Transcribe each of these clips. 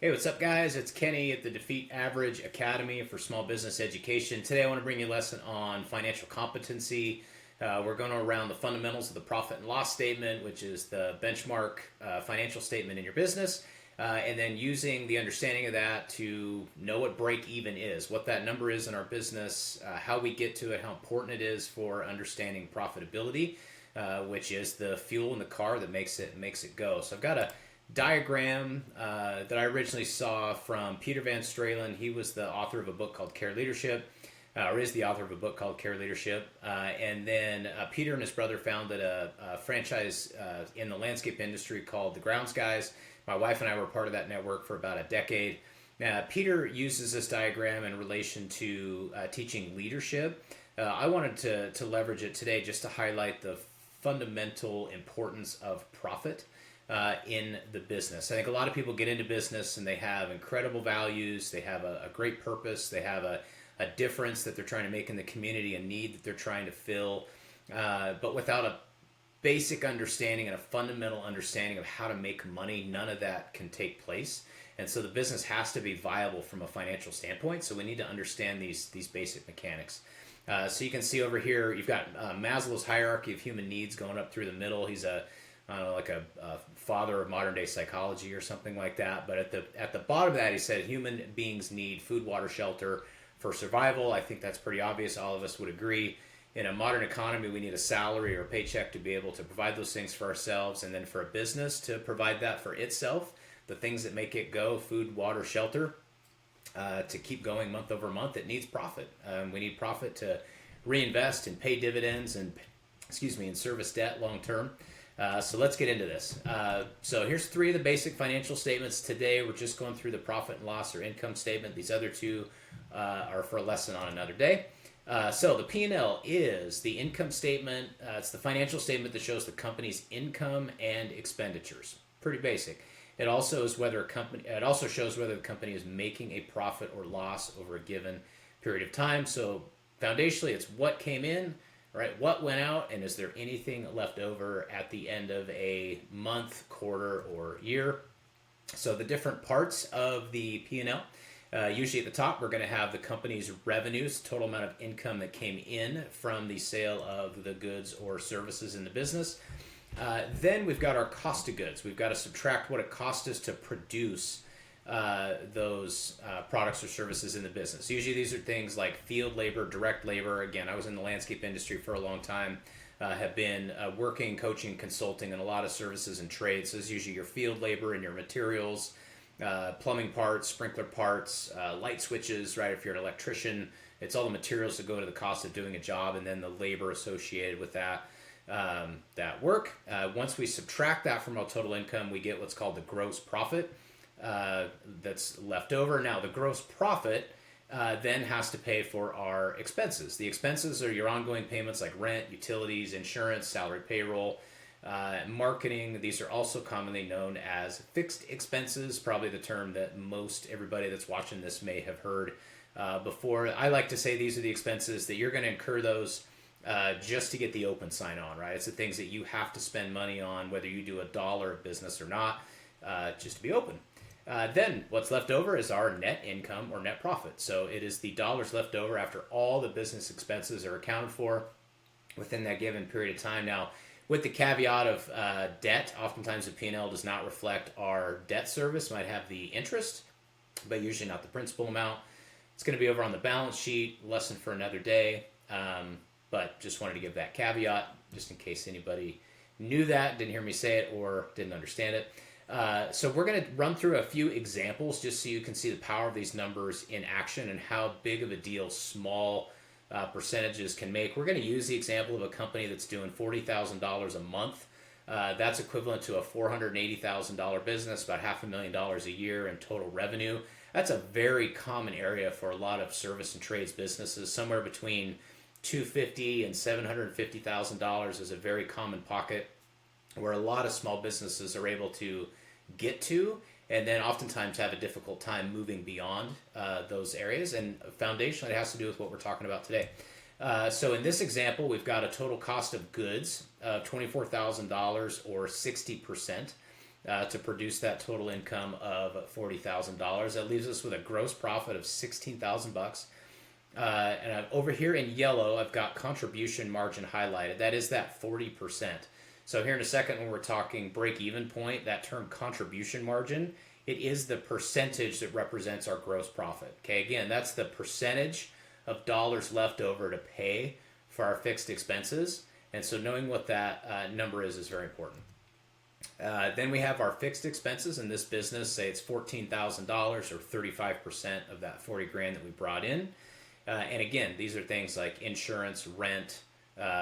Hey, what's up, guys? It's Kenny at the Defeat Average Academy for Small Business Education. Today, I want to bring you a lesson on financial competency. We're going around the fundamentals of the profit and loss statement, which is the benchmark financial statement in your business, and then using the understanding of that to know what break even is, what that number is in our business, how we get to it, how important it is for understanding profitability, which is the fuel in the car that makes it go. So I've got a diagram that I originally saw from Peter Van Stralen. He was the author of a book called Care Leadership, or is the author of a book called Care Leadership. And then Peter and his brother founded a franchise in the landscape industry called the Grounds Guys. My wife and I were part of that network for about a decade. Peter uses this diagram in relation to teaching leadership. I wanted to leverage it today just to highlight the fundamental importance of profit in the business. I think a lot of people get into business and they have incredible values, they have a great purpose, they have a difference that they're trying to make in the community, a need that they're trying to fill, but without a basic understanding and a fundamental understanding of how to make money, none of that can take place. And so the business has to be viable from a financial standpoint. So we need to understand these basic mechanics. So you can see over here, you've got Maslow's hierarchy of human needs going up through the middle. He's I don't know, like a father of modern day psychology or something like that. But at the bottom of that, he said human beings need food, water, shelter for survival. I think that's pretty obvious. All of us would agree. In a modern economy, we need a salary or a paycheck to be able to provide those things for ourselves, and then for a business to provide that for itself. The things that make it go, food, water, shelter, to keep going month over month, it needs profit. We need profit to reinvest and pay dividends and, and service debt long term. So let's get into this. So here's three of the basic financial statements. Today we're just going through the profit and loss or income statement. These other two are for a lesson on another day. So the P&L is the income statement. It's the financial statement that shows the company's income and expenditures. Pretty basic. It also shows whether the company is making a profit or loss over a given period of time. So foundationally, it's what came in, right? What went out, and is there anything left over at the end of a month, quarter, or year? So the different parts of the P&L. Usually at the top, we're going to have the company's revenues, total amount of income that came in from the sale of the goods or services in the business. Then we've got our cost of goods. We've got to subtract what it cost us to produce those products or services in the business. Usually these are things like field labor, direct labor. Again, I was in the landscape industry for a long time, have been working, coaching, consulting in a lot of services and trades. So this is usually your field labor and your materials, plumbing parts, sprinkler parts, light switches, right? If you're an electrician, it's all the materials that go to the cost of doing a job, and then the labor associated with that work. Once we subtract that from our total income, we get what's called the gross profit that's left over. Now, the gross profit then has to pay for our expenses. The expenses are your ongoing payments like rent, utilities, insurance, salary, payroll, marketing. These are also commonly known as fixed expenses, probably the term that most everybody that's watching this may have heard before. I like to say these are the expenses that you're going to incur those just to get the open sign on, right? It's the things that you have to spend money on, whether you do a dollar of business or not, just to be open. Then what's left over is our net income or net profit. So it is the dollars left over after all the business expenses are accounted for within that given period of time. Now, with the caveat of debt, oftentimes the P&L does not reflect our debt service. It might have the interest, but usually not the principal amount. It's going to be over on the balance sheet, lesson for another day. But just wanted to give that caveat just in case anybody knew that, didn't hear me say it, or didn't understand it. So we're going to run through a few examples just so you can see the power of these numbers in action and how big of a deal small percentages can make. We're going to use the example of a company that's doing $40,000 a month. That's equivalent to a $480,000 business, about $500,000 a year in total revenue. That's a very common area for a lot of service and trades businesses. Somewhere between $250,000 and $750,000 is a very common pocket where a lot of small businesses are able to get to, and then oftentimes have a difficult time moving beyond those areas. And foundationally, it has to do with what we're talking about today. So in this example, we've got a total cost of goods of $24,000 or 60%. to produce that total income of $40,000. That leaves us with a gross profit of $16,000. Over here in yellow, I've got contribution margin highlighted. That is that 40%. So here in a second, when we're talking break-even point, that term contribution margin, it is the percentage that represents our gross profit. Okay, again, that's the percentage of dollars left over to pay for our fixed expenses. And so knowing what that number is very important. Then we have our fixed expenses in this business. Say it's $14,000 or 35% of that 40 grand that we brought in. And again, these are things like insurance, rent,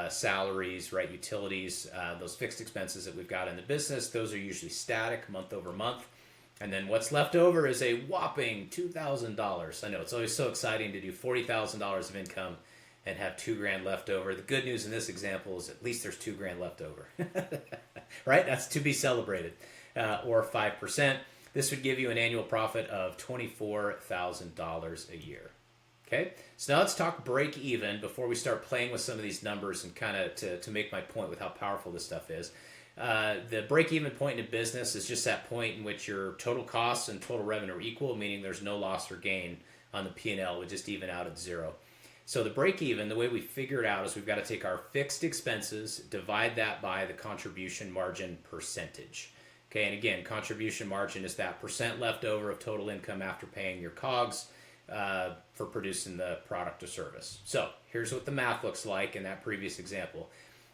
salaries, right, utilities, those fixed expenses that we've got in the business. Those are usually static month over month. And then what's left over is a whopping $2,000. I know it's always so exciting to do $40,000 of income and have $2,000 left over. The good news in this example is at least there's $2,000 left over, right? That's to be celebrated, or 5%. This would give you an annual profit of $24,000 a year. Okay, so now let's talk break even before we start playing with some of these numbers and kind of to make my point with how powerful this stuff is. The break even point in a business is just that point in which your total costs and total revenue are equal, meaning there's no loss or gain on the P&L. It would just even out at zero. So the break even, the way we figure it out is we've got to take our fixed expenses, divide that by the contribution margin percentage. Okay, and again, contribution margin is that percent left over of total income after paying your COGS for producing the product or service. So here's what the math looks like in that previous example.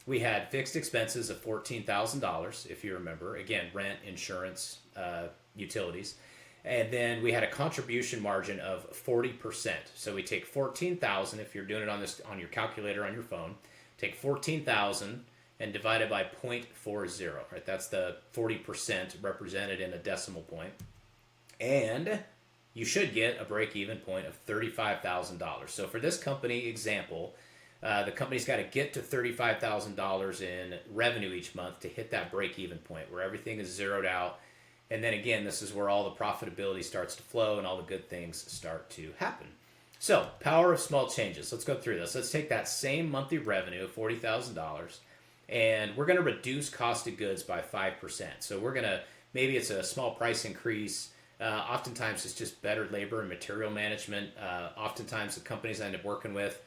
We had fixed expenses of $14,000, if you remember. Again, rent, insurance, utilities. And then we had a contribution margin of 40%. So we take 14,000, if you're doing it on your calculator on your phone, take 14,000 and divide it by 0.40, right? That's the 40% represented in a decimal point. And you should get a break-even point of $35,000. So for this company example, the company's got to get to $35,000 in revenue each month to hit that break-even point where everything is zeroed out. And then again, this is where all the profitability starts to flow and all the good things start to happen. So, power of small changes. Let's go through this. Let's take that same monthly revenue of $40,000 and we're going to reduce cost of goods by 5%. So we're going to, maybe it's a small price increase. Oftentimes it's just better labor and material management. Oftentimes the companies I end up working with,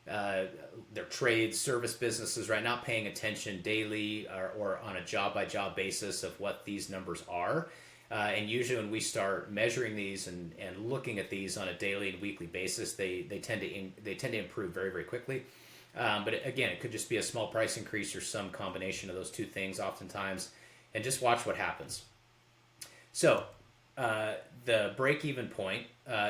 their trades, service businesses, right, not paying attention daily or on a job-by-job basis of what these numbers are. And usually when we start measuring these and looking at these on a daily and weekly basis, they tend to improve very, very quickly. But again, it could just be a small price increase or some combination of those two things oftentimes, and just watch what happens. So the break-even point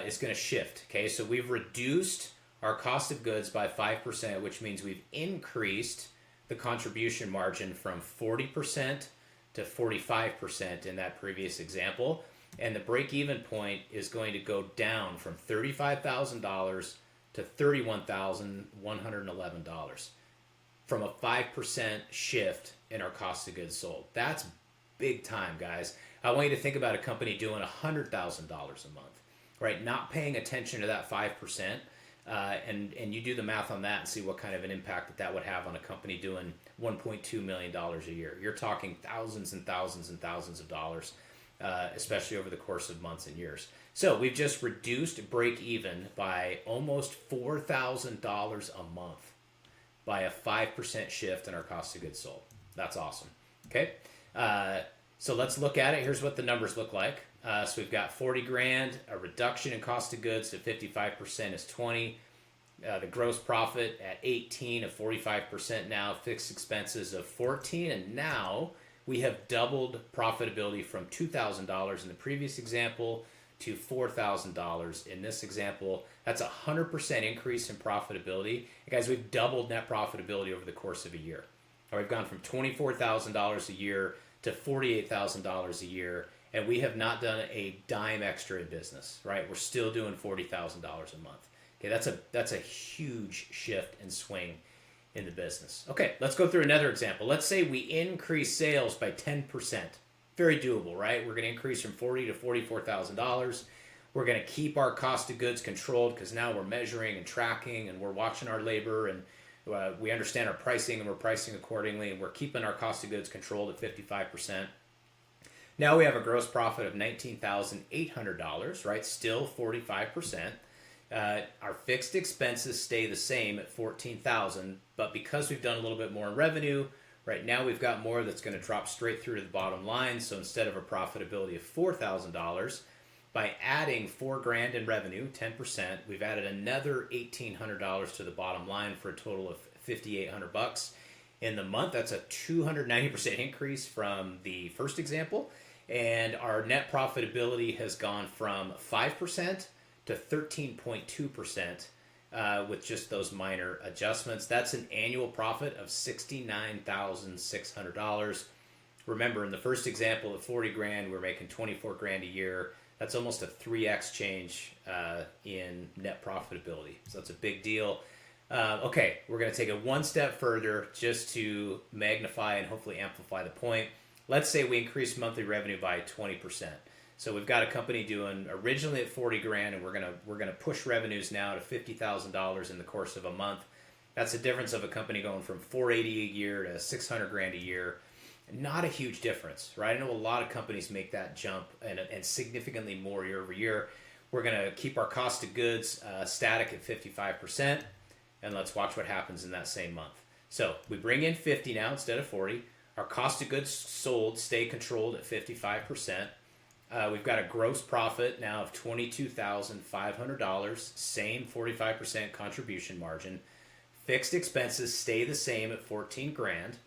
is going to shift. Okay, so we've reduced our cost of goods by 5%, which means we've increased the contribution margin from 40% to 45% in that previous example. And the break-even point is going to go down from $35,000 to $31,111 from a 5% shift in our cost of goods sold. That's big time, guys. I want you to think about a company doing $100,000 a month, right? Not paying attention to that 5%. And you do the math on that and see what kind of an impact that would have on a company doing $1.2 million a year. You're talking thousands and thousands and thousands of dollars, especially over the course of months and years. So we've just reduced break even by almost $4,000 a month by a 5% shift in our cost of goods sold. That's awesome. Okay. So let's look at it. Here's what the numbers look like. So we've got 40 grand, a reduction in cost of goods to 55% is 20. The gross profit at 18 of 45% now, fixed expenses of 14, and now we have doubled profitability from $2,000 in the previous example to $4,000 in this example. That's a 100% increase in profitability. And guys, we've doubled net profitability over the course of a year. We've gone from $24,000 a year to $48,000 a year, and we have not done a dime extra in business, right? We're still doing $40,000 a month. Okay, that's a huge shift and swing in the business. Okay, let's go through another example. Let's say we increase sales by 10%. Very doable, right? We're going to increase from $40,000 to $44,000. We're going to keep our cost of goods controlled because now we're measuring and tracking and we're watching our labor and we understand our pricing and we're pricing accordingly and we're keeping our cost of goods controlled at 55%. Now we have a gross profit of $19,800, right? Still 45%. Our fixed expenses stay the same at 14,000, but because we've done a little bit more in revenue, right now we've got more that's going to drop straight through to the bottom line. So instead of a profitability of $4,000, by adding $4,000 in revenue, 10%, we've added another $1,800 to the bottom line for a total of $5,800 in the month. That's a 290% increase from the first example, and our net profitability has gone from 5% to 13.2%, with just those minor adjustments. That's an annual profit of $69,600. Remember, in the first example of 40 grand, we're making 24 grand a year. That's almost a 3x change in net profitability. So that's a big deal. Okay, we're going to take it one step further just to magnify and hopefully amplify the point. Let's say we increase monthly revenue by 20%. So we've got a company doing originally at 40 grand, and we're gonna push revenues now to $50,000 in the course of a month. That's the difference of a company going from 480 a year to 600 grand a year. Not a huge difference, right? I know a lot of companies make that jump and significantly more year over year. We're gonna keep our cost of goods static at 55%, and let's watch what happens in that same month. So we bring in 50 now instead of 40. Our cost of goods sold stay controlled at 55%. We've got a gross profit now of $22,500, same 45% contribution margin. Fixed expenses stay the same at 14 grand.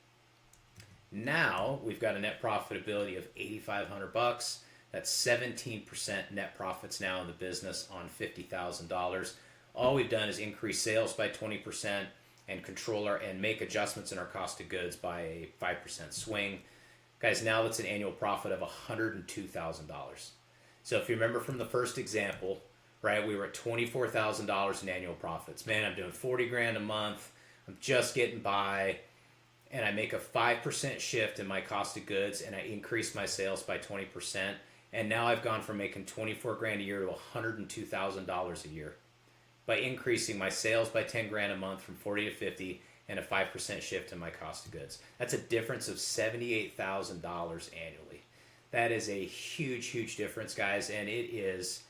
Now we've got a net profitability of $8,500. That's 17% net profits now in the business on $50,000. All we've done is increase sales by 20% and control and make adjustments in our cost of goods by a 5% swing. Guys, now that's an annual profit of $102,000. So if you remember from the first example, right, we were at $24,000 in annual profits. Man, I'm doing 40 grand a month. I'm just getting by, and I make a 5% shift in my cost of goods, and I increase my sales by 20%. And now I've gone from making 24 grand a year to $102,000 a year by increasing my sales by 10 grand a month from 40 to 50, and a 5% shift in my cost of goods. That's a difference of $78,000 annually. That is a huge, huge difference, guys, and it is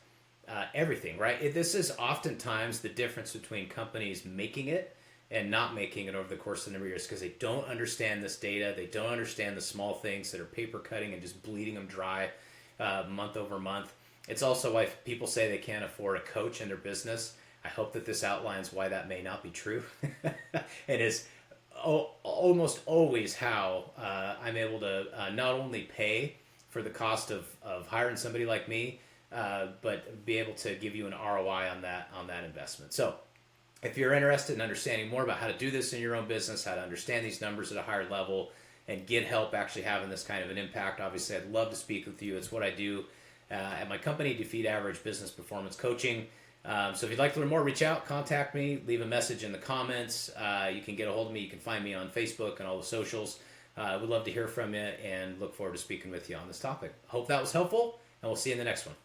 everything, right? This is oftentimes the difference between companies making it and not making it over the course of the number of years, because they don't understand this data. They don't understand the small things that are paper cutting and just bleeding them dry month over month. It's also why people say they can't afford a coach in their business. I hope that this outlines why that may not be true. It is almost always how I'm able to not only pay for the cost of hiring somebody like me, but be able to give you an ROI on that investment. So if you're interested in understanding more about how to do this in your own business, how to understand these numbers at a higher level, and get help actually having this kind of an impact, obviously I'd love to speak with you. It's what I do at my company, Defeat Average Business Performance Coaching. So if you'd like to learn more, reach out, contact me, leave a message in the comments. You can get a hold of me. You can find me on Facebook and all the socials. We'd love to hear from you and look forward to speaking with you on this topic. Hope that was helpful, and we'll see you in the next one.